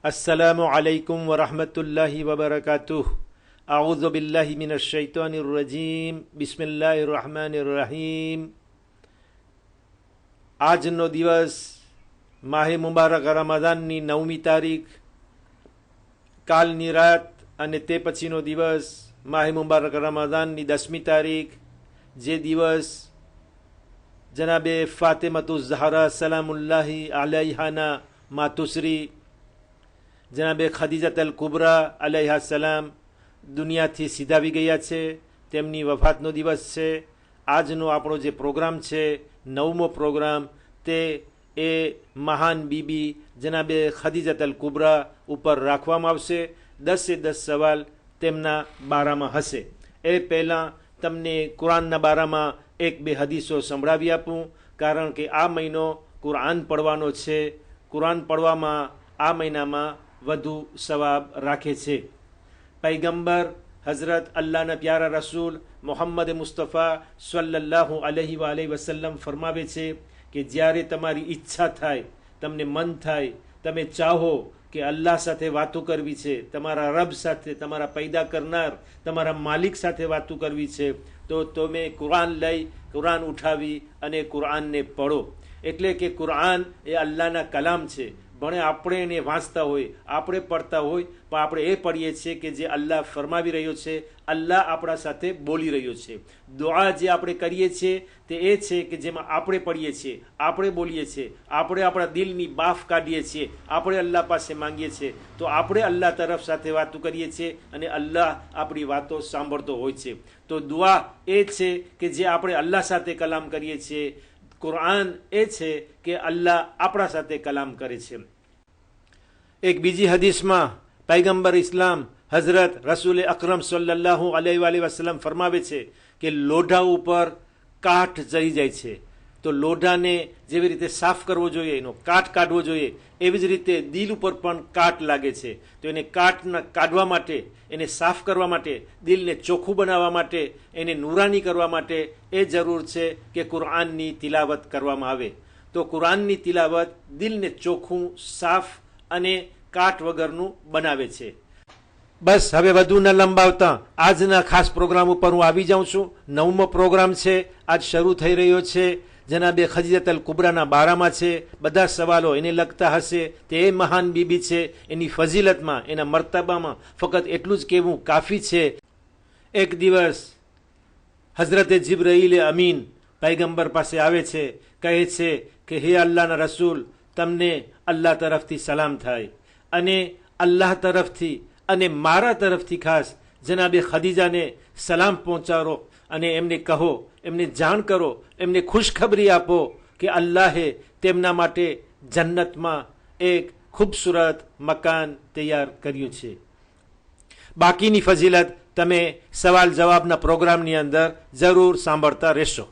अस्सलामु अलैकुम वरहमतुल्लाहि वबरकातुह। आऊज़ु बिल्लाहि मिनश शैतानिर रजीम। बिस्मिल्लाहिर रहमानिर रहीम। આજનો દિવસ માહે મુબારક રમઝાનની 9મી તારીખ, કાલની રાત અને તે પછીનો દિવસ માહે મુબારક રમઝાનની 10મી તારીખ, જે દિવસ જનાબે ફાતિમતુ ઝહરા સલામુલ્લાહી અલૈહાના માતુશ્રી જનાબે ખદીજત અલ કુબરા અલૈહા સલામ દુનિયાથી સીધાવી ગયા છે, તેમની વફાતનો દિવસ છે। આજનો આપણો જે પ્રોગ્રામ છે, 9મો પ્રોગ્રામ, તે એ મહાન બીબી જનાબે ખદીજત અલ કુબરા ઉપર રાખવામાં આવશે। 10 સવાલ તેમના બારામાં હશે। એ પહેલાં તમને કુરાનના બારામાં 1-2 હદીસો સંભળાવી આપું, કારણ કે આ મહિનો કુરાન પડવાનો છે। કુરાન પડવામાં આ મહિનામાં વધુ સવાબ રાખે છે। પૈગંબર હઝરત અલ્લાહના પ્યારા રસૂલ મોહમ્મદ મુસ્તફા સલ્લલ્લાહુ અલૈહિ વસલ્લમ ફરમાવે છે કે જ્યારે તમારી ઈચ્છા થાય, તમને મન થાય, તમે ચાહો કે અલ્લાહ સાથે વાતો કરવી છે, તમારા રબ સાથે, તમારા પૈદા કરનાર, તમારા માલિક સાથે વાતો કરવી છે, તો તમે કુરાન લઈ, કુરાન ઉઠાવી અને કુરાનને પઢો। એટલે કે કુરાન એ અલ્લાહના કલામ છે। ભણે આપણે એને વાંચતા હોય, આપણે પડતા હોય, પણ આપણે એ પઢીએ છીએ કે જે અલ્લાહ ફરમાવી રહ્યો છે, અલ્લાહ આપણા સાથે બોલી રહ્યો છે। દુઆ જે આપણે કરીએ છીએ તે એ છે કે જેમાં આપણે પઢીએ છીએ, આપણે બોલીએ છીએ, આપણે આપણા દિલની બાફ કાઢીએ છીએ, આપણે અલ્લાહ પાસે માંગીએ છીએ, તો આપણે અલ્લાહ તરફ સાથે વાતો કરીએ છીએ અને અલ્લાહ આપણી વાતો સાંભળતો હોય છે। તો દુઆ એ છે કે જે આપણે અલ્લાહ સાથે કલામ કરીએ છીએ। કુરાન એ છે કે અલ્લાહ આપણા સાથે કલામ કરે છે। એક બીજી હદીસમાં પૈગંબર ઇસ્લામ હઝરત રસૂલ અકરમ સલ્લલ્લાહુ અલૈહિ વસલ્લમ ફરમાવે છે કે લોઢા ઉપર કાઠ ચડી જાય છે, તો લોઢાને જેવી રીતે સાફ કરવો જોઈએ, એનો કાઠ કાઢવો જોઈએ, એવી જ રીતે દિલ ઉપર પણ કાટ લાગે છે। તો એને કાટના કાઢવા માટે, એને સાફ કરવા માટે, દિલને ચોખ્ખું બનાવવા માટે, એને નૂરાની કરવા માટે એ જરૂર છે કે કુરાનની તિલાવત કરવામાં આવે। તો કુરાનની તિલાવત દિલને ચોખ્ખું, સાફ અને કાટ વગરનું બનાવે છે। બસ હવે વધુ ન લંબાવતા આજના ખાસ પ્રોગ્રામ ઉપર હું આવી જાઉં છું। 9મો પ્રોગ્રામ છે, આજ શરૂ થઈ રહ્યો છે, જનાબે ખદીજત અલ કુબરાના બારામાં છે। બધા સવાલો એને લગતા હશે। તે એ મહાન બીબી છે, એની ફઝીલતમાં, એના મર્તબામાં ફક્ત એટલું જ કહેવું કાફી છે। એક દિવસ હઝરતે જિબ્રાઈલ અમીન પૈગંબર પાસે આવે છે, કહે છે કે હે અલ્લાહના રસૂલ, તમને અલ્લાહ તરફથી સલામ થાય, અને અલ્લાહ તરફથી અને મારા તરફથી ખાસ જનાબે ખદીજાને સલામ પહોંચાડો, અને એમને કહો, એમને જાણ કરો, એમને ખુશખબરી આપો કે અલ્લાહે તેમના માટે જન્નતમાં એક ખૂબસૂરત મકાન તૈયાર કર્યું છે। બાકીની ફઝીલત તમે સવાલ જવાબના પ્રોગ્રામની અંદર જરૂર સાંભળતા રહેશો।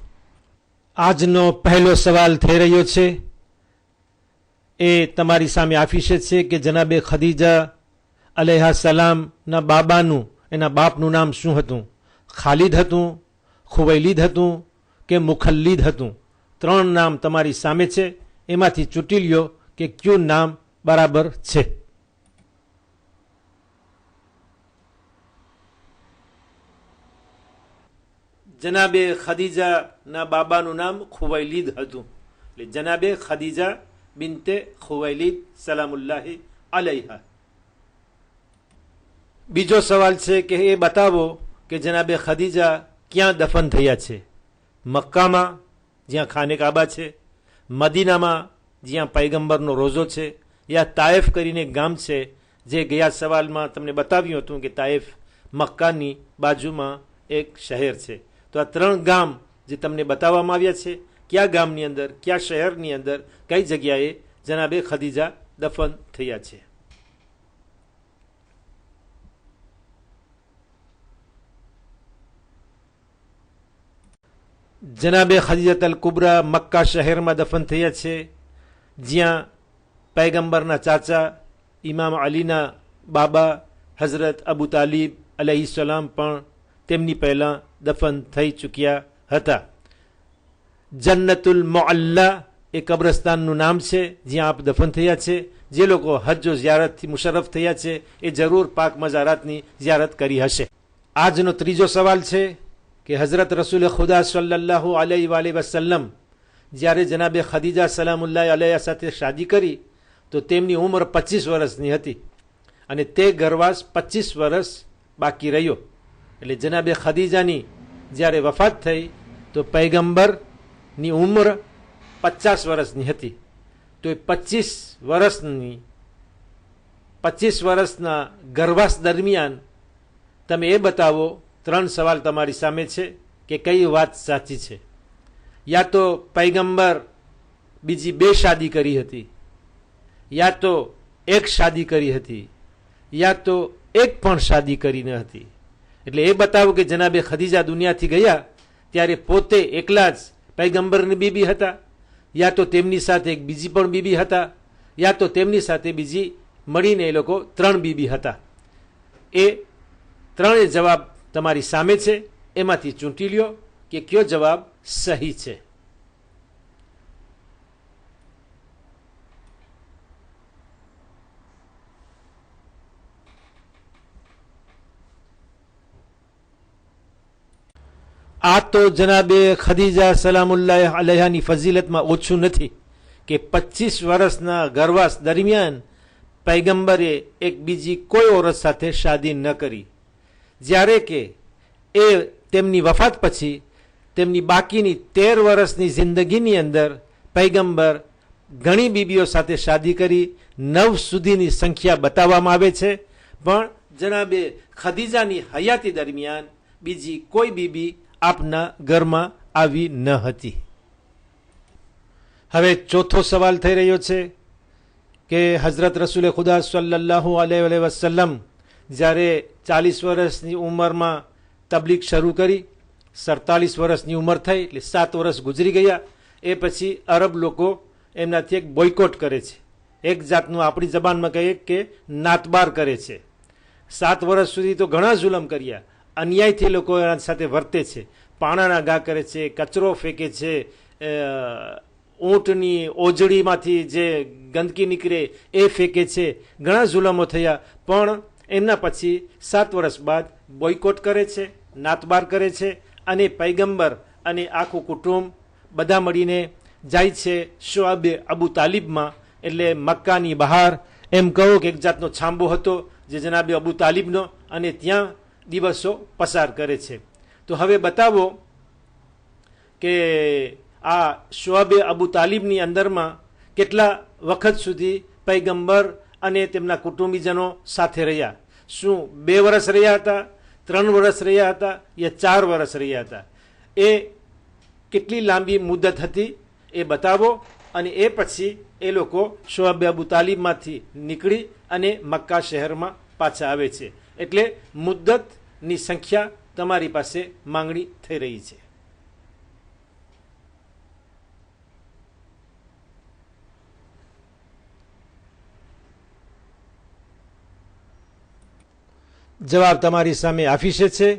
આજનો પહેલો સવાલ થઈ રહ્યો છે, એ તમારી સામે આફિશે છે કે જનાબે ખદીજા અલૈહા સલામના બાબાનું, એના બાપનું નામ શું હતું? ખાલિદ હતું, ખુવૈલિદ હતું કે મુખલ્લિદ હતું? 3 નામ તમારી સામે છે, એમાંથી ચૂંટી લ્યો કે કયું નામ બરાબર છે। જનાબે ખદીજાના બાબાનું નામ ખુવૈલિદ હતું, એટલે જનાબે ખદીજા બિનતે ખુવૈલિદ સલામુલ્લાહી અલૈહા। બીજો સવાલ છે કે એ બતાવો કે જનાબે ખદીજા ક્યાં દફન થયા છે? મક્કામાં, જ્યાં ખાને કાબા છે, મદીનામાં, જ્યાં પૈગંબરનો રોઝો છે, યા તાઇફ કરીને ગામ છે, જે ગયા સવાલમાં તમને બતાવ્યું હતું કે તાઇફ મક્કાની બાજુમાં એક શહેર છે। તો આ 3 ગામ જે તમને બતાવવામાં આવ્યા છે, કયા ગામની અંદર, કયા શહેરની અંદર, કઈ જગ્યાએ જનાબે ખદીજા દફન થયા છે? જનાબે ખદીજત અલ કુબરા મક્કા શહેરમાં દફન થયા છે, જ્યાં પૈગંબરના ચાચા ઇમામ અલીના બાબા હઝરત અબુ તાલિબ અલૈહિસ્સલામ પણ તેમની પહેલાં દફન થઈ ચૂક્યા હતા। જન્નતુલ મુઅલ્લા એ કબ્રસ્તાનનું નામ છે જ્યાં આપ દફન થયા છે. જે લોકો હજ ઝિયારતથી મુશરફ થયા છે એ જરૂર પાક મઝારાતની ઝિયારત કરી હશે. આજનો ત્રીજો સવાલ છે કે હઝરત રસૂલ ખુદા સલ્લલ્લાહુ અલૈહિ વસલ્લમ જ્યારે જનાબે ખદીજા સલામુલ્લાહ અલૈહા સાથે શાદી કરી તો તેમની ઉંમર 25 વર્ષની હતી અને તે ગર્વાસ 25 વર્ષ બાકી રહ્યો. એટલે જનાબે ખદીજાની જ્યારે વફાત થઈ તો પૈગંબરની ઉંમર 50 વર્ષની હતી. તો એ 25 વર્ષના ગર્ભાસ દરમિયાન તમે એ બતાવો. 3 સવાલ તમારી સામે છે કે કઈ વાત સાચી છે. યા તો પૈગંબર બીજી 2 શાદી કરી હતી, યા તો 1 શાદી કરી હતી, યા તો 1 પણ શાદી કરી ન હતી. એટલે એ બતાવો કે જનાબે ખદીજા દુનિયાથી ગયા ત્યારે પોતે એકલા જ પૈગંબરની બીબી હતા, યા તો તેમની સાથે એક બીજી પણ બીબી હતા, યા તો તેમની સાથે બીજી મળીને એ લોકો 3 બીબી હતા. એ 3 જવાબ તમારી સામે છે. એમાંથી ચૂંટી લ્યો કે કયો જવાબ સહી છે. આ તો જનાબે ખદીજા સલામુલ્લાહ અલૈહાની ફઝીલતમાં ઓછું નથી કે 25 વર્ષના ગર્વાસ દરમિયાન પૈગંબરે એક બીજી કોઈ ઓરત સાથે શાદી ન કરી. જ્યારે કે એ તેમની વફાત પછી તેમની બાકીની 13 વર્ષની જિંદગીની અંદર પૈગંબર ઘણી બીબીઓ સાથે શાદી કરી. 9 સુધીની સંખ્યા બતાવવામાં આવે છે, પણ જનાબે ખદીજાની હયાતી દરમિયાન બીજી કોઈ બીબી આપના ઘરમાં આવી ન હતી. હવે ચોથો સવાલ થઈ રહ્યો છે કે હઝરત રસૂલ ખુદા સલ્લલ્લાહુ અલૈહિ વસલ્લમ જ્યારે 40 વર્ષની ઉંમરમાં તબલીગ શરૂ કરી, 47 વર્ષની ઉંમર થઈ એટલે 7 વર્ષ ગુજરી ગયા. એ પછી અરબ લોકો એમનાથી એક બોયકોટ કરે છે. એક જાતનું આપણી જબાનમાં કહીએ કે નાતબાર કરે છે. 7 વર્ષ સુધી તો ઘણા જુલમ કર્યા, અન્યાયથી લોકો એના સાથે વર્તે છે. પાણાના ઘા કરે છે, કચરો ફેંકે છે, ઊંટની ઓજડીમાંથી જે ગંદકી નીકળે એ ફેંકે છે. ઘણા જુલમો થયા, પણ એમના પછી 7 વર્ષ બાદ બોયકોટ કરે છે, નાતબાર કરે છે અને પૈગંબર અને આખું કુટુંબ બધા મળીને જાય છે શુઆબે અબુ તાલિબમાં. એટલે મક્કાની બહાર એમ કહો કે એક જાતનો છાંબો હતો જે જનાબે અબુ તાલિબનો, અને ત્યાં દિવસો પસાર કરે છે. તો હવે બતાવો કે આ શુઆબે અબુ તાલિબની અંદરમાં કેટલા વખત સુધી પૈગંબર અને તેમના કુટુંબીજનો સાથે રહ્યા. શું 2 વર્ષ રહ્યા હતા, 3 વર્ષ રહ્યા હતા, યા 4 વર્ષ રહ્યા હતા? એ કેટલી લાંબી મુદ્દત હતી એ બતાવો. અને એ પછી એ લોકો શુઆબે અબુ તાલિબમાંથી નીકળી અને મક્કા શહેરમાં પાછા આવે છે. એટલે મુદ્દતની સંખ્યા તમારી પાસે માંગણી થઈ રહી છે. જવાબ તમારી સામે આફિશે છે.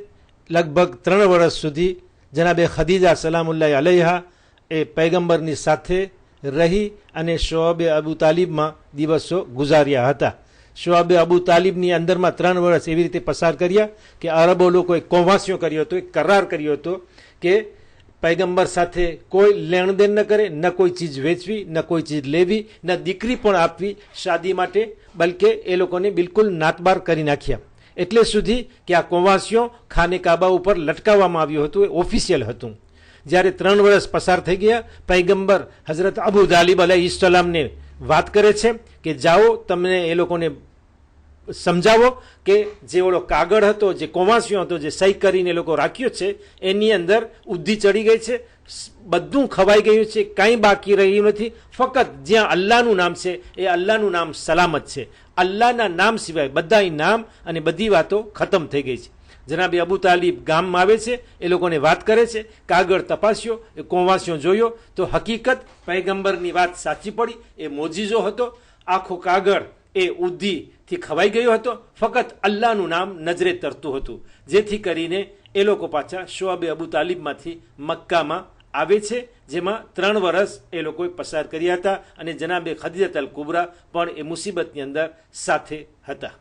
લગભગ 3 વર્ષ સુધી જનાબે ખદીજા સલામુલ્લાહ અલૈહા એ પૈગંબરની સાથે રહી અને શુઆબે અબુ તાલિબમાં દિવસો ગુજાર્યા હતા. શુઆબે અબુ તાલિબની અંદરમાં 3 વર્ષ એવી રીતે પસાર કર્યા કે અરબો લોકોએ કોવાસ્યો કર્યો હતો, એક કરાર કર્યો હતો કે પૈગંબર સાથે કોઈ લેણદેણ ન કરે, ન કોઈ ચીજ વેચવી, ન કોઈ ચીજ લેવી, ન દીકરી પણ આપવી શાદી માટે, બલકે એ લોકોને બિલકુલ નાતબાર કરી નાખ્યા. એટલે સુધી કે આ કોવાસ્યો ખાને કાબા ઉપર લટકાવવામાં આવ્યું હતું, એ ઓફિશિયલ હતું. જ્યારે 3 વર્ષ પસાર થઈ ગયા, પૈગંબર હઝરત અબુ તાલિબ અલૈહિસ્સલામને વાત કરે છે કે જાઓ તમને એ લોકોને સમજાવો કે જે ઓલો કાગળ હતો, જે કોવાસ્યો હતો, જે સહી કરીને લોકો રાખ્યો છે, એની અંદર ઉદ્ધી ચડી ગઈ છે, બધું ખવાઈ ગયું છે, કાંઈ બાકી રહ્યું નથી. ફક્ત જ્યાં અલ્લાહનું નામ છે એ અલ્લાહનું નામ સલામત છે. અલ્લાહના નામ સિવાય બધા નામ અને બધી વાતો ખતમ થઈ ગઈ છે. જનાબે અબુ તાલિબ ગામમાં આવે છે, એ લોકોને વાત કરે છે, કાગળ તપાસ્યો, એ કોવાસ્યો જોયો તો હકીકત પૈગંબરની વાત સાચી પડી. એ મોજીઝો હતો. આખો કાગળ એ ઉદ્ધીથી ખવાઈ ગયો હતો. ફક્ત અલ્લાહનું નામ નજરે તરતું હતું. જેથી કરીને એ લોકો પાછા શુઆબે અબુ તાલિબમાંથી મક્કામાં આવે છે. જેમાં 3 વર્ષ એ લોકોએ પસાર કર્યા હતા અને જનાબે ખદીજત અલ કુબરા પણ એ મુસીબતની અંદર સાથે હતા.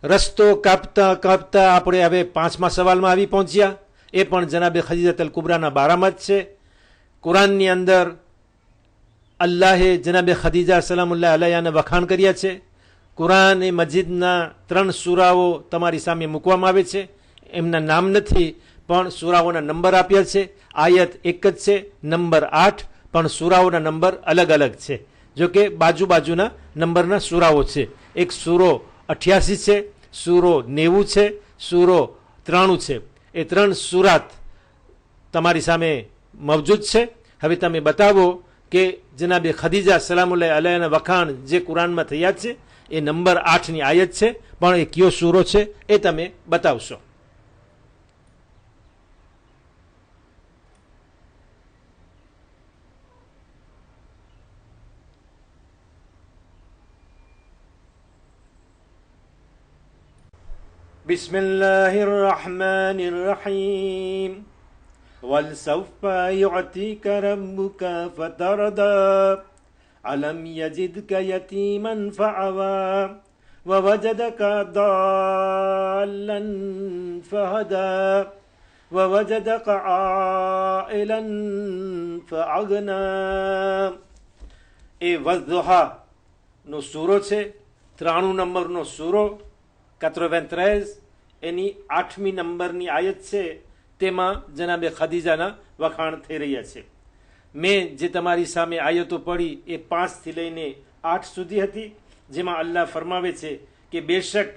રસ્તો કાપતા કાપતા આપણે હવે 5મા સવાલમાં આવી પહોંચ્યા. એ પણ જનાબે ખદીજત અલ કુબરાના બારામાં જ છે. કુરાનની અંદર અલ્લાહે જનાબે ખદીજા સલામુલ્લાહ અલૈહાને વખાણ કર્યા છે. કુરાન એ મજીદના 3 સૂરાઓ તમારી સામે મૂકવામાં આવે છે. એમના નામ નથી, પણ સૂરાઓના નંબર આપ્યા છે. આયત એક જ છે, નંબર 8, પણ સૂરાઓના નંબર અલગ અલગ છે. જો કે બાજુના નંબરના સૂરાઓ છે. એક સૂરો 88 છે, સૂરો 90 છે, સૂરો 93 છે. એ 3 સૂરાત તમારી સામે મવજૂદ છે. હવે તમે બતાવો કે જનાબે ખદીજા સલામુલ્લાહ અલૈહાના વખાણ જે કુરાનમાં થયા છે એ નંબર 8ની આયત છે, પણ એ કયો સૂરો છે એ તમે બતાવશો. બિસ્મિલ્લાહિર રહમાનિર રહીમ. وَلْسَوْفَ يُعْطِيكَ رَبُّكَ فَتَرْضَى أَلَمْ يَجِدْكَ يَتِيمًا فَآوَى وَوَجَدَكَ ضَالًّا فَهَدَى وَوَجَدَكَ عَائِلًا فَأَغْنَى. એ વઝ્દુહા નો સૂરો છે, 93 નંબરનો સૂરો 93, એની 8મી નંબરની આયત છે. તેમાં જનાબે ખદીજાના વખાણ થઈ રહ્યા છે. મેં જે તમારી સામે આયતો પડી એ 5 થી લઈને 8 સુધી હતી, જેમાં અલ્લાહ ફરમાવે છે કે બેશક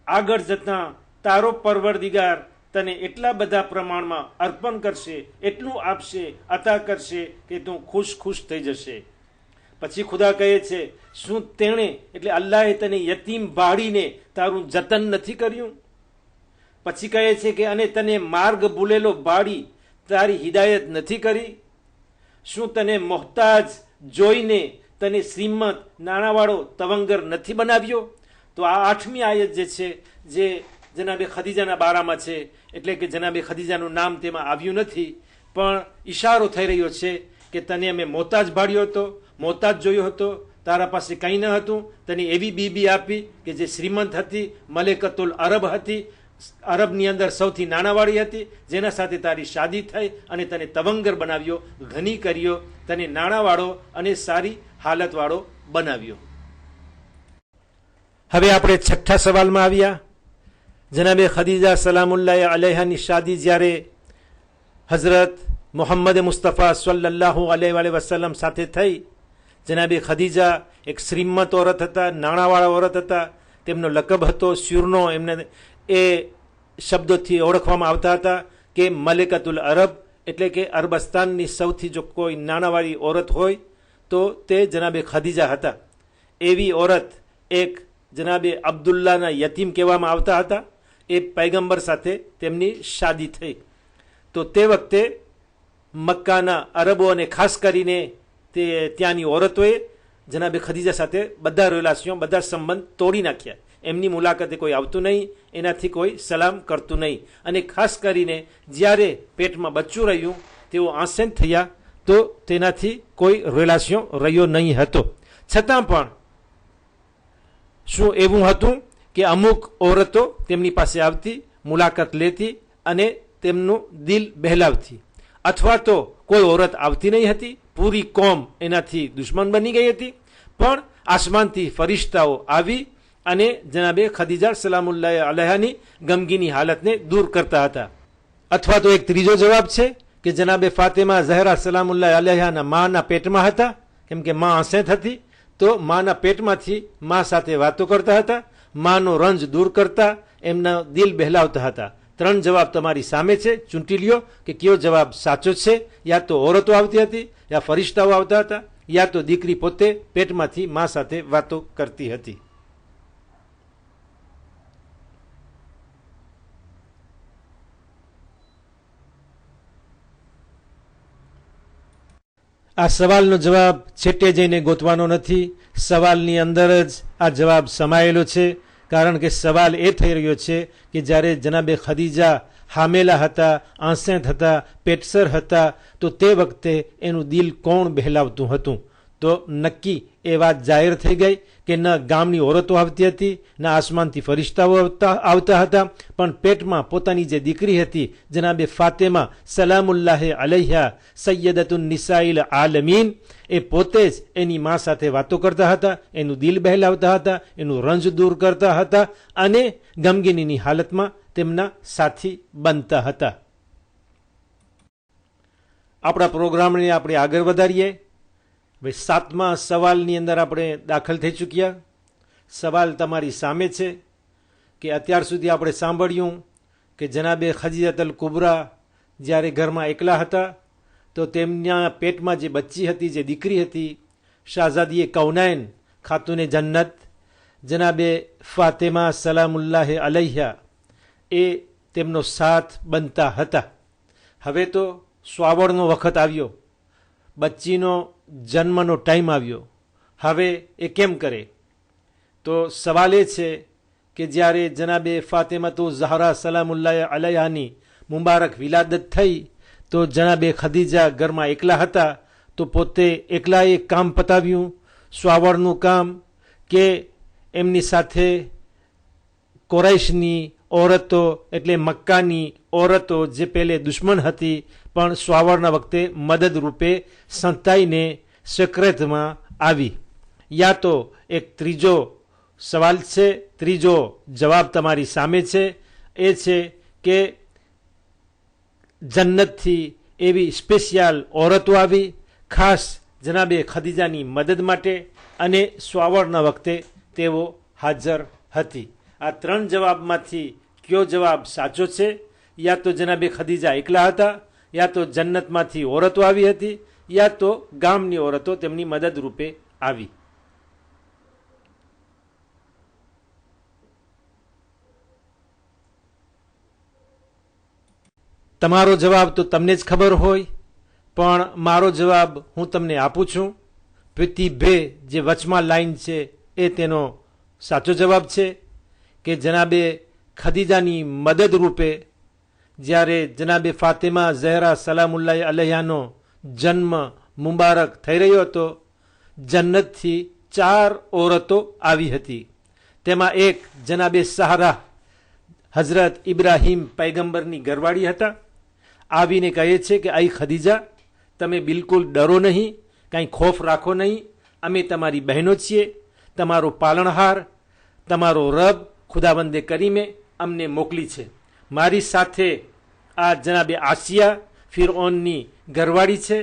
આગળ જતાં તારો પરવરદિગાર તને એટલા બધા પ્રમાણમાં અર્પણ કરશે, એટલું આપશે, અતા કરશે કે તું ખુશ થઈ જશે. પછી ખુદા કહે છે, શું તેણે એટલે અલ્લાહે તને યતીમ ભાળીને તારું જતન નથી કર્યું? પછી કહે છે કે અને તને માર્ગ ભૂલેલો ભાળી તારી હિદાયત નથી કરી? શું તને મોહતાજ જોઈને તને શ્રીમંત નાણાવાળો તવંગર નથી બનાવ્યો? તો આ 8મી આયત જે છે, જે જનાબે ખદીજાના બારામાં છે, એટલે કે જનાબે ખદીજાનું નામ તેમાં આવ્યું નથી, પણ ઈશારો થઈ રહ્યો છે કે તને અમે મોહતાજ ભાળ્યો હતો, મોહતાજ જોયો હતો, તારા પાસે કંઈ ન હતું, તને એવી બીબી આપી કે જે શ્રીમંત હતી, મલેકતુલ અરબ હતી, અરબની અંદર સૌથી નાણાવાળી હતી, જેના સાથે તારી શાદી થઈ અને તને તવંગર બનાવ્યો, ધની કર્યો, તને નાણાવાળો અને સારી હાલતવાળો બનાવ્યો. હવે આપણે 6ઠા સવાલમાં આવ્યા. જનાબે ખદીજા સલામુલ્લાહ અલૈહાની શાદી જ્યારે હઝરત મોહમ્મદ મુસ્તફા સલ્લલ્લાહુ અલૈહિ વસલ્લમ સાથે થઈ. જનાબે ખદીજા એક શ્રીમંત ઓરત હતા, નાણાવાળા ઓરત હતા. તેમનો લકબ હતો સ્યુરનો. એમને એ શબ્દોથી ઓળખવામાં આવતા હતા કે મલેકતુલ અરબ, એટલે કે અરબસ્તાનની સૌથી જો કોઈ નાણાવાળી ઓરત હોય તો તે જનાબે ખદીજા હતા. એવી ઓરત એક જનાબે અબ્દુલ્લાના યતીમ કહેવામાં આવતા હતા. એ પૈગંબર સાથે તેમની શાદી થઈ. તો તે વખતે મક્કાના અરબો અને ખાસ કરીને તે ત્યાંની ઓરતોએ જનાબે ખદીજા સાથે બધા રિલેશન, બધા સંબંધ તોડી નાખ્યા. એમની મુલાકાતે કોઈ આવતું નહીં, એનાથી કોઈ સલામ કરતું નહીં. અને ખાસ કરીને જ્યારે પેટમાં બચ્ચું રહ્યું, તેઓ આસેન થયા, તો તેનાથી કોઈ રિલેશન રહ્યો નહીં હતો. છતાં પણ શું એવું હતું કે અમુક ઓરતો તેમની પાસે આવતી, મુલાકાત લેતી અને તેમનું દિલ બહેલાવતી, અથવા તો કોઈ ઓરત આવતી નહીં હતી, પૂરી કોમ એનાથી દુશ્મન બની ગઈ હતી, પણ આસમાનથી ફરિશ્તાઓ આવી અને જનાબે ખદીજા સલામુલ્લાહ અલૈહાની ગમગીની હાલતને દૂર કરતા હતા. અથવા તો એક ત્રીજો જવાબ છે કે જનાબે ફાતિમા ઝહરા સલામુલ્લાહ અલૈહાના માના પેટમાં હતા, કેમ કે માં આસેત હતી, તો માના પેટમાંથી માં સાથે વાતો કરતા હતા, માનો રંજ દૂર કરતા, એમના દિલ બહેલાવતા હતા. 3 જવાબ તમારી સામે છે, ચૂંટી લ્યો કે કયો જવાબ સાચો છે. યા તો ઓરતો આવતી હતી, યા ફરિશ્તાઓ આવતા હતા, યા તો દીકરી પોતે પેટમાંથી માં સાથે વાતો કરતી હતી. આ સવાલનો જવાબ છેટે જઈને ગોતવાનો નથી, સવાલની અંદર જ આ જવાબ સમાયેલો છે. કારણ કે સવાલ એ થઈ રહ્યો છે કે જ્યારે જનાબે ખદીજા હામેલા હતા, આંસેઠ હતા, પેટસર હતા, તો તે વખતે એનું દિલ કોણ બહેલાવતું હતું? તો નક્કી એ વાત જાહેર થઈ ગઈ કે ન ગામની ઓરતો આવતી હતી, ન આસમાનથી ફરિશ્તાઓ આવતા હતા, પણ પેટમાં પોતાની જે દીકરી હતી જનાબે ફાતેમા સલામુલ્લાહ અલૈહા સૈયદતુન નિસાઇલ આલમીન, એ પોતે જ એની મા સાથે વાતો કરતા હતા, એનું દિલ બહેલાવતા હતા, એનું રંજ દૂર કરતા હતા અને ગમગીનીની હાલતમાં તેમના સાથી બનતા હતા. આપણા પ્રોગ્રામને આપણે આગળ વધારીએ. ભાઈ 7મા સવાલની અંદર આપણે દાખલ થઈ ચૂક્યા. સવાલ તમારી સામે છે કે અત્યાર સુધી આપણે સાંભળ્યું કે જનાબે ખદીજાતુલ કુબરા જ્યારે ઘરમાં એકલા હતા તો તેમના પેટમાં જે બચ્ચી હતી, જે દીકરી હતી, શાહઝાદીએ કૌનાયન ખાતુને જન્નત જનાબે ફાતેમા સલામુલ્લાહ અલૈહા એ તેમનો સાથ બનતા હતા. હવે તો સ્વાવડનો વખત આવ્યો, બચ્ચીનો જન્મનો ટાઈમ આવ્યો. હવે એ કેમ કરે? તો સવાલ એ છે કે જ્યારે જનાબે ફાતેમાતુ ઝહરા સલામુલ્લાહ અલૈહાની મુબારક વિલાદત થઈ તો જનાબે ખદીજા ઘરમાં એકલા હતા, તો પોતે એકલાએ કામ પતાવ્યું, સ્વાવડનું કામ, કે એમની સાથે કુરૈશની ઓરતો એટલે મક્કાની ઓરતો જે પહેલે દુશ્મન હતી પણ સ્વાવડના વખતે મદદ રૂપે સંતાઈને સેક્રેટમાં આવી? યા તો એક ત્રીજો સવાલ છે, ત્રીજો જવાબ તમારી સામે છે, એ છે કે જન્નતથી એવી સ્પેશિયલ ઓરતો આવી ખાસ જનાબે ખદીજાની મદદ માટે અને સ્વાવડના વખતે તેઓ હાજર હતી. આ 3 જવાબમાંથી કયો જવાબ સાચો છે? યા તો જનાબે ખદીજા એકલા હતા, યા તો જન્નતમાંથી ઓરતો આવી હતી, યા તો ગામની ઓરતો તેમની મદદ રૂપે આવી. તમારો જવાબ તો તમને જ ખબર હોય, પણ મારો જવાબ હું તમને આપું છું. પ્રતિભે જે વચમાં લાઈન છે એ તેનો સાચો જવાબ છે કે જનાબે ખદીજાની મદદ રૂપે જ્યારે જનાબે ફાતેમા ઝહરા સલામુલ્લાહ અલૈહાનો જન્મ મુબારક થઈ રહ્યો હતો, જન્નતથી 4 ઓરતો આવી હતી. તેમાં એક જનાબે સહારા હઝરત ઇબ્રાહીમ પૈગંબરની ઘરવાળી હતા. આવીને કહે છે કે આઈ ખદીજા, તમે બિલકુલ ડરો નહીં, કાંઈ ખોફ રાખો નહીં, અમે તમારી બહેનો છીએ, તમારો પાલનહાર તમારો રબ ખુદાવંદે કરીમે અમને મોકલી છે. મારી સાથે આ જનાબે આસિયા ફિરઓનની ઘરવાળી છે.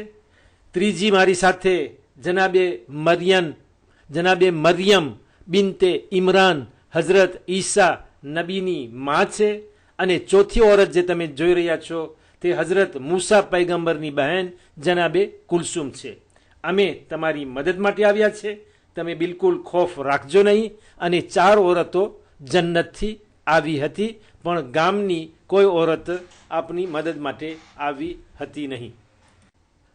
ત્રીજી મારી સાથે જનાબે મરિયમ બિનતે ઇમરાન હઝરત ઈસા નબીની માં છે. અને ચોથી ઓરત જે તમે જોઈ રહ્યા છો તે હઝરત મૂસા પૈગંબરની બહેન જનાબે કુલસુમ છે. અમે તમારી મદદ માટે આવ્યા છે, તમે બિલકુલ ખોફ રાખજો નહીં. અને 4 ઓરતો જન્નતથી આવી હતી, પણ ગામની કોઈ ઓરત આપની મદદ માટે આવી હતી નહીં.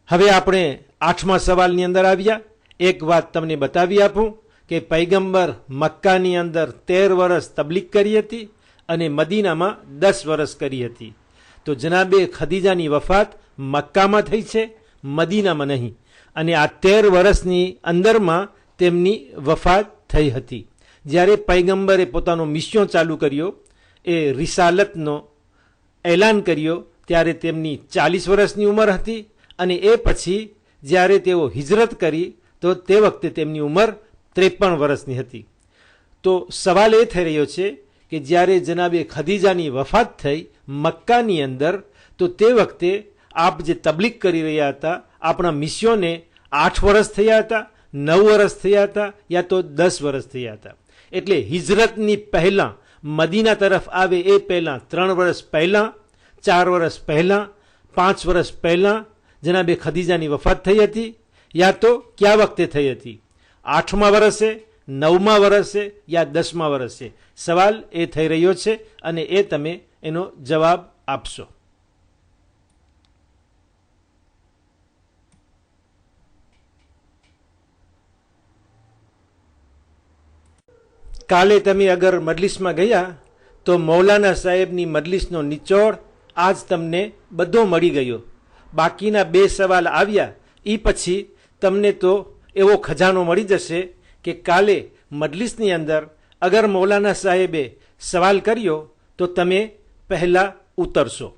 હવે આપણે 8મા સવાલની અંદર આવ્યા. એક વાત તમને બતાવી આપું કે પૈગંબર મક્કાની અંદર 13 વર્ષ તબલીગ કરી હતી અને મદીનામાં 10 વર્ષ કરી હતી. તો જનાબે ખદીજાની વફાત મક્કામાં થઈ છે, મદીનામાં નહીં. અને આ 13 વર્ષની અંદરમાં તેમની વફાત થઈ હતી. જ્યારે પૈગંબરે પોતાનો મિશન ચાલુ કર્યો, એ રિસાલતનો એલાન કર્યો, ત્યારે તેમની 40 વર્ષની ઉંમર હતી. અને એ પછી જ્યારે તેઓ હિજરત કરી તો તે વખતે તેમની ઉંમર 53 વર્ષની હતી. તો સવાલ એ થઈ રહ્યો છે કે જ્યારે જનાબે ખદીજાની વફાત થઈ મક્કાની અંદર, તો તે વખતે આપ જે તબલીગ કરી રહ્યા હતા, આપણા મિશનને 8 વર્ષ થયા હતા, 9 વર્ષ થયા હતા, યા તો 10 વર્ષ થયા હતા. એટલે હિજરતની પહેલાં મદીના તરફ આવે એ પહેલાં 3 વર્ષ પહેલાં, 4 વર્ષ પહેલાં, 5 વર્ષ પહેલાં જનાબે ખદીજાની વફાત થઈ હતી, યા તો કયા વખતે થઈ હતી? 8મા વર્ષે, 9મા વર્ષે યા 10મા વર્ષે? સવાલ એ થઈ રહ્યો છે અને એ તમે એનો જવાબ આપશો. કાલે તમે અગર મજલિસમાં ગયા તો મૌલાના સાહેબની મજલિસનો નિચોડ આજ તમને બધો મળી ગયો. બાકીના 2 સવાલ આવ્યા એ પછી તમને તો એવો ખજાનો મળી જશે કે કાલે મજલિસની અંદર અગર મૌલાના સાહેબે સવાલ કર્યો તો તમે પહેલાં ઉતરશો.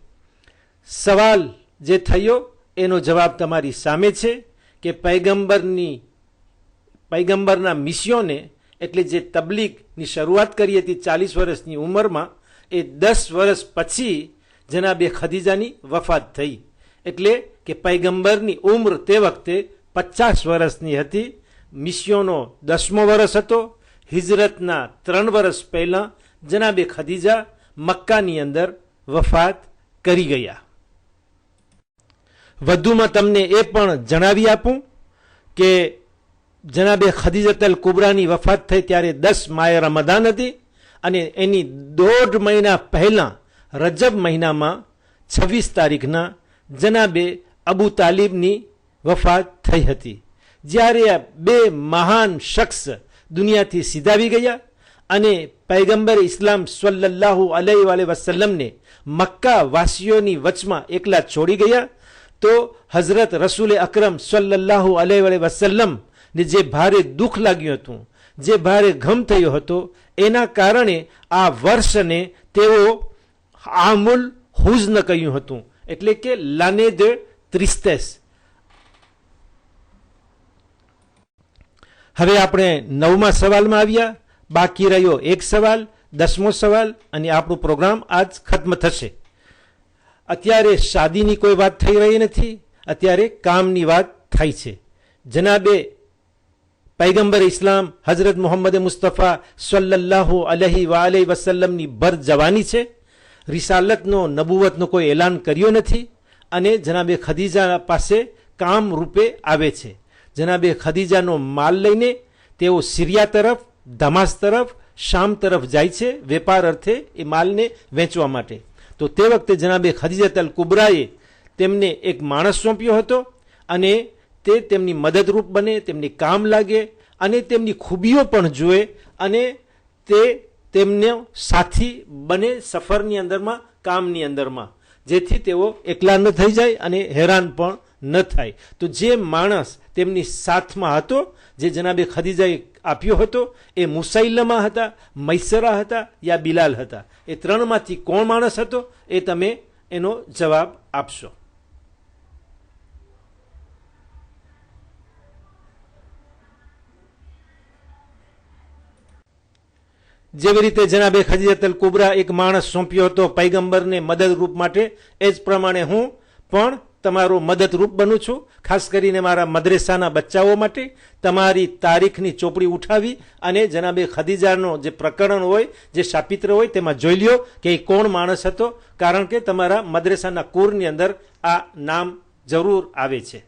સવાલ જે થયો એનો જવાબ તમારી સામે છે કે પૈગંબરના મિશનને એટલે જે તબલીગની શરૂઆત કરી હતી 40 વર્ષની ઉંમરમાં, એ 10 વર્ષ પછી જનાબે ખદીજાની વફાત થઈ. એટલે કે પૈગંબરની ઉંમર તે વખતે 50 વર્ષની હતી. મિશનનો 10મો વર્ષ હતો. હિજરતના 3 વર્ષ પહેલાં જનાબે ખદીજા મક્કાની અંદર વફાત કરી ગયા. વધુમાં તમને એ પણ જણાવી આપું કે જનાબે ખદીજતલ કુબરાની વફાત થઈ ત્યારે 10 માય રમદાન હતી અને એની 1.5 મહિના પહેલાં રજબ મહિનામાં 26 તારીખના જનાબે અબુ તાલિબની વફાત થઈ હતી. જ્યારે આ 2 મહાન શખ્સ દુનિયાથી સીધાવી ગયા અને પૈગંબર ઇસ્લામ સલ્લલ્લાહુ અલૈહિ વસલ્લમને મક્કા વાસીઓની વચમાં એકલા છોડી ગયા, તો હઝરત રસૂલ અકરમ સલ્લલ્લાહુ અલૈહિ વસલ્લમ ને જે ભારે દુઃખ લાગ્યું હતું, જે ભારે ગમ થયો હતો, એના કારણે આ વર્ષને તેઓ આમુલ હુઝ્ન કહ્યું હતું, એટલે કે લાને de tristesse. હવે આપણે 9મા સવાલમાં આવ્યા. બાકી રહ્યો 1 સવાલ, 10મો સવાલ અને આપણો પ્રોગ્રામ આજ ખત્મ થશે. અત્યારે શાદીની કોઈ વાત થઈ રહી નથી, અત્યારે કામની વાત થાય છે. જનાબે પૈગંબર ઇસ્લામ હઝરત મોહમ્મદ મુસ્તફા સલ્લલ્લાહુ અલૈહિ વસલ્લમની ભર જવાની છે. રિસાલતનો નબુવતનો કોઈ એલાન કર્યો નથી અને જનાબે ખદીજા પાસે કામ રૂપે આવે છે. જનાબે ખદીજાનો માલ લઈને તેઓ સિરિયા તરફ, દમાસ તરફ, શામ તરફ જાય છે વેપાર અર્થે એ માલને વેચવા માટે. તો તે વખતે જનાબે ખદીજતલ કુબરાએ તેમને એક માણસ સોંપ્યો હતો અને તે તેમની મદદરૂપ બને, તેમની કામ લાગે અને તેમની ખૂબીઓ પણ જુએ અને તે તેમને સાથી બને સફરની અંદરમાં, કામની અંદરમાં, જેથી તેઓ એકલા ન થઈ જાય અને હેરાન પણ ન થાય. તો જે માણસ તેમની સાથમાં હતો, જે જનાબે ખદીજાએ આપ્યો હતો, એ મુસૈલમા હતા, મૈસરા હતા યા બિલાલ હતા. એ 3માંથી કોણ માણસ હતો એ તમે એનો જવાબ આપશો. જેવી રીતે જનાબે ખદીજતલ કુબરા એક માણસ સોંપ્યો હતો પૈગંબરને મદદરૂપ માટે, એ જ પ્રમાણે હું પણ તમારો મદદરૂપ બનું છું. ખાસ કરીને મારા મદ્રેસાના બચ્ચાઓ માટે તમારી તારીખની ચોપડી ઉઠાવી અને જનાબે ખદીજાનો જે પ્રકરણ હોય, જે શાપિત્ર હોય, તેમાં જોઈ લ્યો કે એ કોણ માણસ હતો, કારણ કે તમારા મદ્રેસાના કુરની અંદર આ નામ જરૂર આવે છે.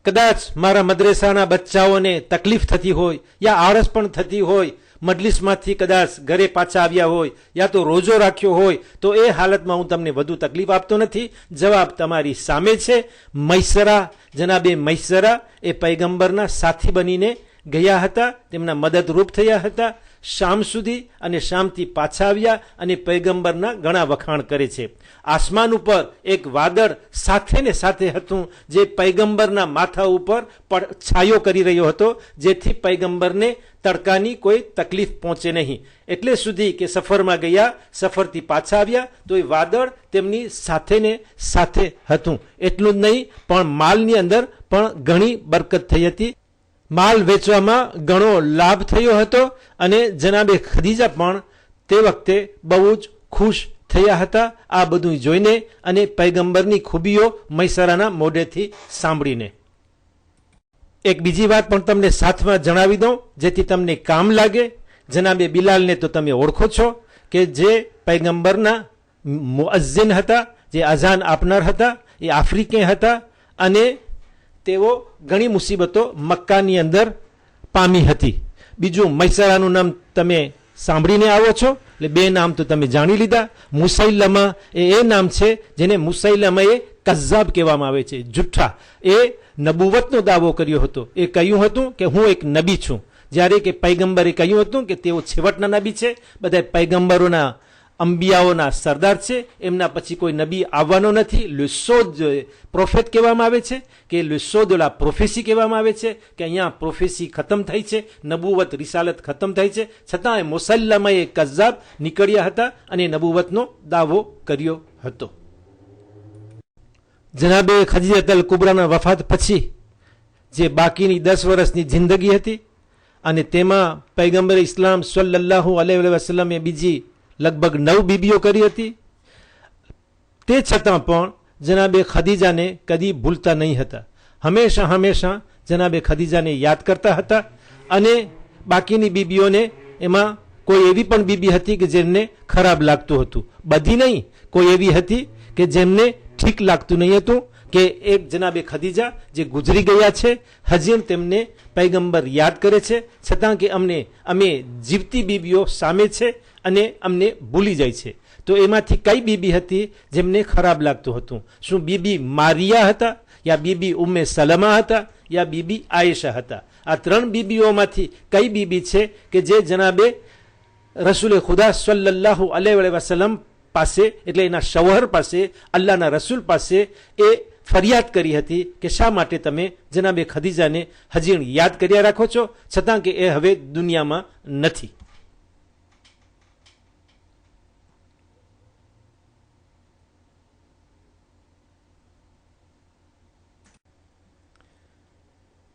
કદાચ મારા મદ્રેસાના બચ્ચાઓને તકલીફ થતી હોય યા આળસ પણ થતી હોય, મજલિસમાંથી કદાચ ઘરે પાછા આવ્યા હોય યા તો રોજો રાખ્યો હોય, તો એ હાલતમાં હું તમને વધુ તકલીફ આપતો નથી. જવાબ તમારી સામે છે. મૈસરા, જનાબે મૈસરા એ પૈગંબરના સાથી બનીને ગયા હતા, તેમના મદદરૂપ થયા હતા શામ સુધી અને શામથી પાછા આવ્યા અને પૈગંબરના ઘણા વખાણ કરે છે. આસમાન ઉપર એક વાદળ સાથે ને સાથે હતું જે પૈગંબરના માથા ઉપર છાયો કરી રહ્યો હતો, જેથી પૈગંબરને તડકાની કોઈ તકલીફ પહોંચે નહીં. એટલે સુધી કે સફરમાં ગયા, સફરથી પાછા આવ્યા તો એ વાદળ તેમની સાથે ને સાથે હતું. એટલું જ નહીં પણ માલની અંદર પણ ઘણી બરકત થઈ હતી. માલ વેચવામાં ઘણો લાભ થયો હતો અને જનાબે ખદીજા પણ તે વખતે બહુ જ ખુશ થયા હતા આ બધું જોઈને અને પૈગંબરની ખૂબીઓ મૈસરાના મોઢેથી સાંભળીને. એક બીજી વાત પણ તમને સાથમાં જણાવી દઉં જેથી તમને કામ લાગે. જનાબે બિલાલને તો તમે ઓળખો છો કે જે પૈગંબરના મુઅઝ્ઝિન હતા, જે અઝાન આપનાર હતા, એ આફ્રિકે હતા અને તેઓ ઘણી મુસીબતો મક્કાની અંદર પામી હતી. બીજું મૈસરાનું નામ તમે સાંભળીને આવો છો, એટલે 2 નામ તો તમે જાણી લીધા. મુસૈલમા એ નામ છે જેને મુસૈલમાએ કઝ્ઝાબ કહેવામાં આવે છે, જુઠ્ઠા. એ નબુવતનો દાવો કર્યો હતો. એ કહ્યું હતું કે હું એક નબી છું, જ્યારે કે પૈગંબરે કહ્યું હતું કે તેઓ છેવટના નબી છે. બધા પૈગંબરોના અંબિયાઓના સરદાર છે, એમના પછી કોઈ નબી આવવાનો નથી. લુસોદ પ્રોફેટ કહેવામાં આવે છે, કે લુસોદ ઓલા પ્રોફેસી કહેવામાં આવે છે, કે અહીંયા પ્રોફેસી ખતમ થઈ છે, નબુવત રિસાલત ખતમ થઈ છે. છતાં મુસલ્લમાએ કઝ્ઝાબ નીકળ્યા હતા અને નબુવતનો દાવો કર્યો હતો. જનાબે ખદીજત અલ કુબરાના વફાત પછી જે બાકીની 10 વર્ષની જિંદગી હતી અને તેમાં પૈગંબર ઇસ્લામ સલ્લલ્લાહુ અલૈહિ વસલ્લમે બીજી લગભગ 9 બીબીઓ કરી હતી. તે છતાં પણ જનાબે ખદીજાને કદી ભૂલતા નહીં હતા. હંમેશા જનાબે ખદીજાને યાદ કરતા હતા. અને બાકીની બીબીઓને એમાં કોઈ એવી પણ બીબી હતી કે જેમને ખરાબ લાગતું હતું, બધી નહીં, કોઈ એવી હતી કે જેમને ઠીક લાગતું નહીં હતું. કે એક જનાબે ખદીજા જે ગુજરી ગયા છે, હજી તેમને પૈગંબર યાદ કરે છે, છતાં કે અમે જીવતી બીબીઓ સામે છે અને અમને ભૂલી જાય છે. તો એમાંથી કઈ બીબી હતી જેમને ખરાબ લાગતું હતું? શું બીબી મારિયા હતા, યા બીબી ઉમ્મે સલમા હતા, યા બીબી આયેશા હતા? આ 3 બીબીઓમાંથી કઈ બીબી છે કે જે જનાબે રસૂલે ખુદા સલ્લલ્લાહુ અલૈહિ વસલ્લમ પાસે, એટલે એના શવહર પાસે, અલ્લાહના રસૂલ પાસે એ ફરિયાદ કરી હતી કે શા માટે તમે જનાબે ખદીજાને હજી યાદ કર્યા રાખો છો, છતાં કે એ હવે દુનિયામાં નથી?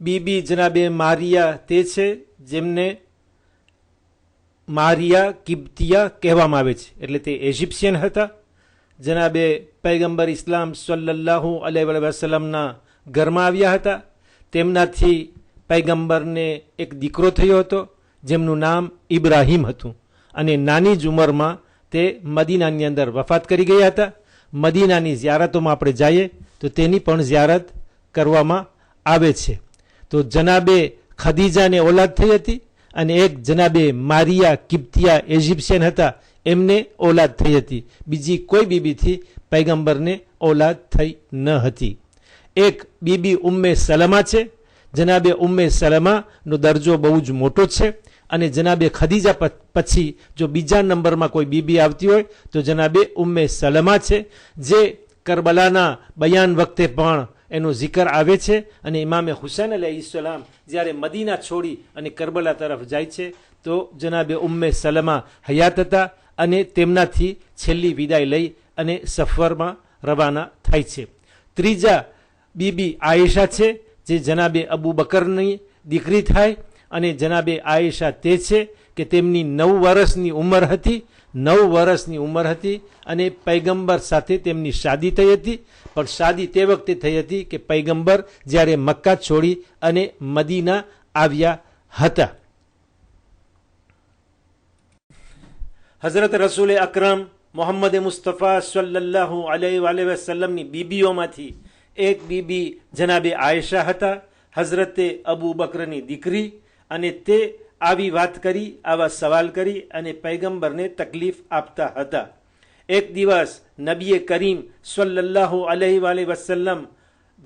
બીબી જનાબે મારિયા તે છે જેમને મારિયા કિબ્તિયા કહેવામાં આવે છે, એટલે તે ઇજિપ્શિયન હતા. જનાબે પૈગંબર ઇસ્લામ સલ્લલ્લાહુ અલૈહિ વસલ્લમના ઘરમાં આવ્યા હતા. તેમનાથી પૈગંબરને એક દીકરો થયો હતો જેમનું નામ ઇબ્રાહીમ હતું, અને નાની જ ઉંમરમાં તે મદીનાની અંદર વફાત કરી ગયા હતા. મદીનાની ઝિયારતોમાં આપણે જઈએ તો તેની પણ ઝિયારત કરવામાં આવે છે. તો જનાબે ખદીજાને ઓલાદ થઈ હતી, અને એક જનાબે મારિયા કિબ્તિયા ઇજિપ્શિયન હતા, એમને ઓલાદ થઈ હતી. બીજી કોઈ બીબીથી પૈગંબરને ઓલાદ થઈ ન હતી. એક બીબી ઉમ્મે સલમા છે. જનાબે ઉમ્મે સલમાનો દરજ્જો બહુ જ મોટો છે, અને જનાબે ખદીજા પછી જો બીજા નંબરમાં કોઈ બીબી આવતી હોય તો જનાબે ઉમ્મે સલમા છે, જે કરબલાના બયાન વખતે પણ એનો જિકર આવે છે. અને ઇમામે હુસૈન અલૈહિસ્સલામ જ્યારે મદીના છોડી અને કરબલા તરફ જાય છે તો જનાબે ઉમ્મે સલમા હયાત હતા, અને તેમનાથી છેલ્લી વિદાય લઈ અને સફરમાં રવાના થાય છે. ત્રીજા બીબી આયેશા છે, જે જનાબે અબુ બકરની દીકરી થાય, અને જનાબે આયેશા તે છે કે તેમની 9 વર્ષની ઉંમર હતી. 9 વર્ષની ઉંમર હતી અને પૈગંબર સાથે તેમની શાદી થઈ હતી. પણ શાદી તે વખતે થઈ હતી કે પૈગંબર જ્યારે મક્કા છોડી અને મદીના આવ્યા હતા. હઝરત રસૂલે અકરમ મોહમ્મદ મુસ્તફા સલ્લલ્લાહુ અલૈહિ વસલ્લમની બીબીઓમાંથી એક બીબી જનાબે આયેશા હતા, હઝરતે અબુ બકરની દીકરી. અને તે આવી વાત કરી, આવા સવાલ કરી અને પૈગંબરને તકલીફ આપતા હતા. એક દિવસ નબીએ કરીમ સલ્લલ્લાહુ અલૈહિ વસલ્લમ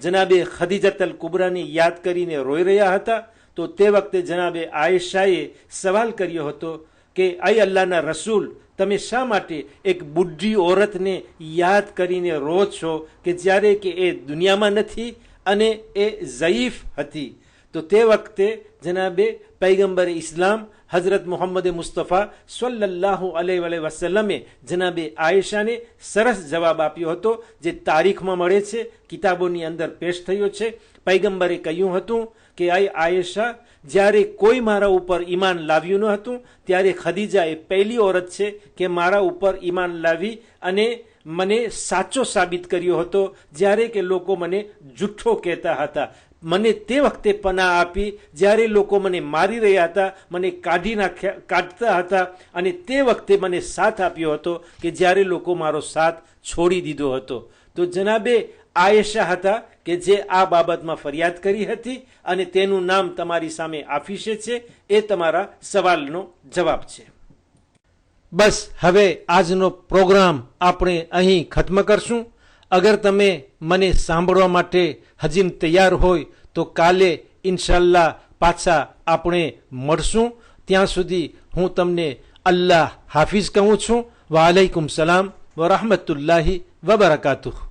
જનાબે ખદીજત અલ કુબરાની યાદ કરીને રોઈ રહ્યા હતા. તો તે વખતે જનાબે આયેશાએ સવાલ કર્યો હતો કે આય અલ્લાહના રસૂલ, તમે શા માટે એક બુઢી ઓરતને યાદ કરીને રો છો કે જ્યારે કે એ દુનિયામાં નથી અને એ ઝયીફ હતી? તો તે વખતે જનાબે પૈગંબર ઇસ્લામ હઝરત મોહમ્મદ મુસ્તફા સલ્લલ્લાહુ અલૈહિ વસલ્લમે જનાબે આયેશાને સરસ જવાબ આપ્યો હતો, જે તારીખમાં મળે છે, કિતાબોની અંદર પેશ થયો છે. પૈગંબરે કહ્યું હતું કે આયેશા, જ્યારે કોઈ મારા ઉપર ઈમાન લાવ્યું ન હતું ત્યારે ખદીજા એ પહેલી ઓરત છે કે મારા ઉપર ઈમાન લાવી અને મને સાચો સાબિત કર્યો હતો, જ્યારે કે લોકો મને જુઠ્ઠો કહેતા હતા. મને તે વખતે પનાહ આપી જ્યારે લોકો મને મારી રહ્યા હતા, મને કાઢતા હતા, અને તે વખતે મને સાથ આપ્યો હતો કે જ્યારે લોકો મારો સાથ છોડી દીધો હતો. તો જનાબે આયેશા હતા કે જે આ બાબતમાં ફરિયાદ કરી હતી, અને તેનું નામ તમારી સામે આફીશે છે. એ તમારા સવાલનો જવાબ છે. બસ હવે આજનો પ્રોગ્રામ આપણે અહીં ખત્મ કરશું. અગર તમે મને સાંભળવા માટે હજી તૈયાર હોય તો કાલે ઇન્શાલ્લાહ પાછા આપણે મળશું. ત્યાં સુધી હું તમને અલ્લાહ હાફિઝ કહું છું. વાલૈકુમ સલામ વરહમતુલ્લાહિ વબરકાતુહ.